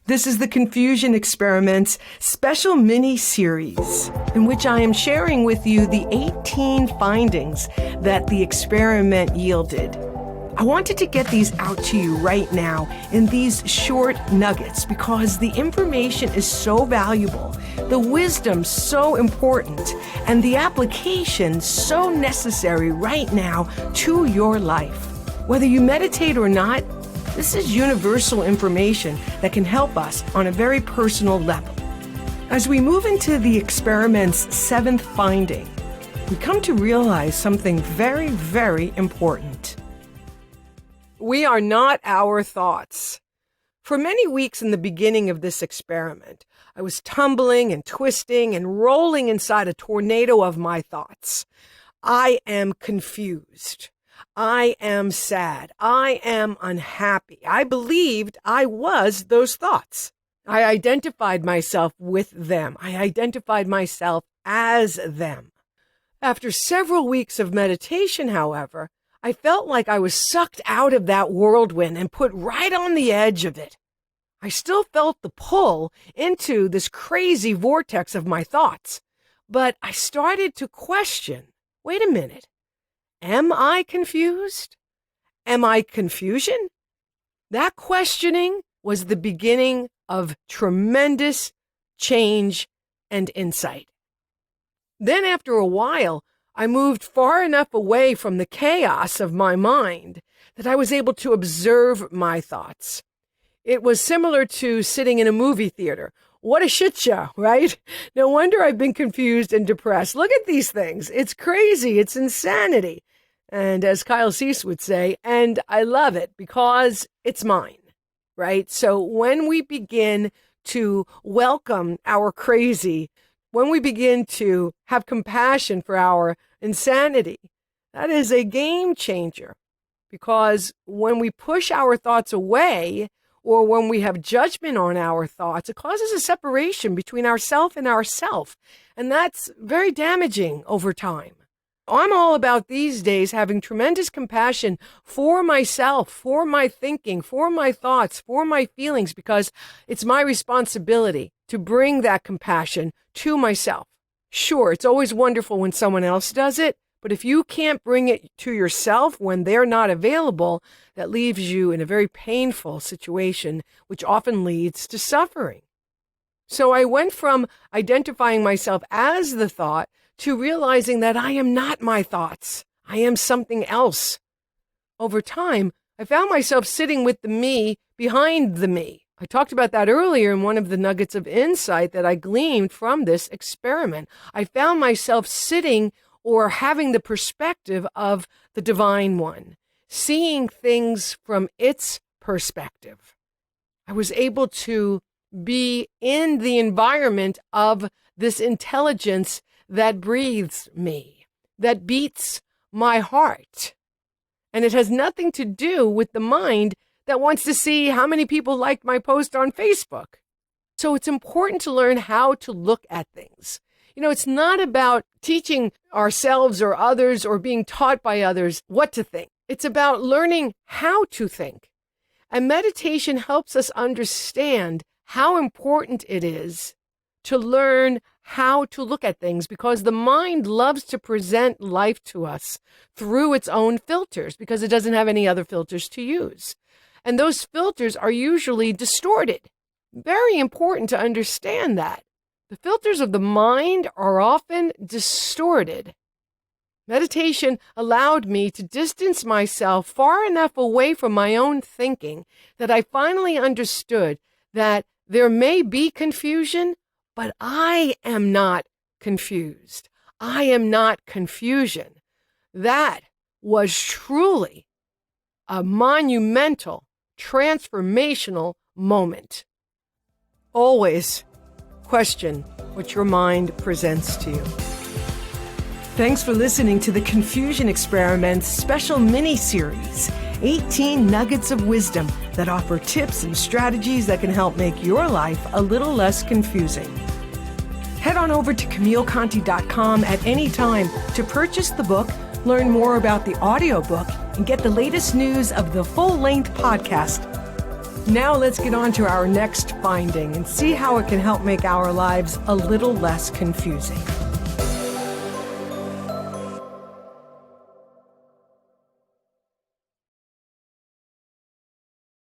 This is the Confusion Experiments special mini-series in which I am sharing with you the 18 findings that the experiment yielded. I wanted to get these out to you right now in these short nuggets because the information is so valuable, the wisdom so important, and the application so necessary right now to your life. Whether you meditate or not, this is universal information that can help us on a very personal level. As we move into the experiment's 7th finding, we come to realize something very, very important. We are not our thoughts. For many weeks in the beginning of this experiment, I was tumbling and twisting and rolling inside a tornado of my thoughts. I am confused. I am sad. I am unhappy. I believed I was those thoughts. I identified myself with them. I identified myself as them. After several weeks of meditation, however, I felt like I was sucked out of that whirlwind and put right on the edge of it. I still felt the pull into this crazy vortex of my thoughts, but I started to question, wait a minute, am I confused? Am I confusion? That questioning was the beginning of tremendous change and insight. Then after a while, I moved far enough away from the chaos of my mind that I was able to observe my thoughts. It was similar to sitting in a movie theater. What a shit show, right? No wonder I've been confused and depressed. Look at these things. It's crazy. It's insanity. And as Kyle Cease would say, and I love it because it's mine, right? So when we begin to welcome our crazy, when we begin to have compassion for our insanity, that is a game changer. Because when we push our thoughts away, or when we have judgment on our thoughts, it causes a separation between ourself and ourself. And that's very damaging over time. I'm all about these days having tremendous compassion for myself, for my thinking, for my thoughts, for my feelings, because it's my responsibility to bring that compassion to myself. Sure, it's always wonderful when someone else does it, but if you can't bring it to yourself when they're not available, that leaves you in a very painful situation, which often leads to suffering. So I went from identifying myself as the thought to realizing that I am not my thoughts. I am something else. Over time, I found myself sitting with the me behind the me. I talked about that earlier in one of the nuggets of insight that I gleaned from this experiment. I found myself sitting or having the perspective of the Divine One, seeing things from its perspective. I was able to be in the environment of this intelligence that breathes me, that beats my heart. And it has nothing to do with the mind that wants to see how many people liked my post on Facebook. So it's important to learn how to look at things. You know, it's not about teaching ourselves or others or being taught by others what to think. It's about learning how to think. And meditation helps us understand how important it is to learn how to look at things, because the mind loves to present life to us through its own filters because it doesn't have any other filters to use. And those filters are usually distorted. Very important to understand that. The filters of the mind are often distorted. Meditation allowed me to distance myself far enough away from my own thinking that I finally understood that there may be confusion, but I am not confused. I am not confusion. That was truly a monumental, transformational moment. Always question what your mind presents to you. Thanks for listening to the Confusion Experiments special mini-series, 18 nuggets of wisdom that offer tips and strategies that can help make your life a little less confusing. Head on over to CamilleConti.com at any time to purchase the book, learn more about the audiobook, and get the latest news of the full-length podcast. Now let's get on to our next finding and see how it can help make our lives a little less confusing.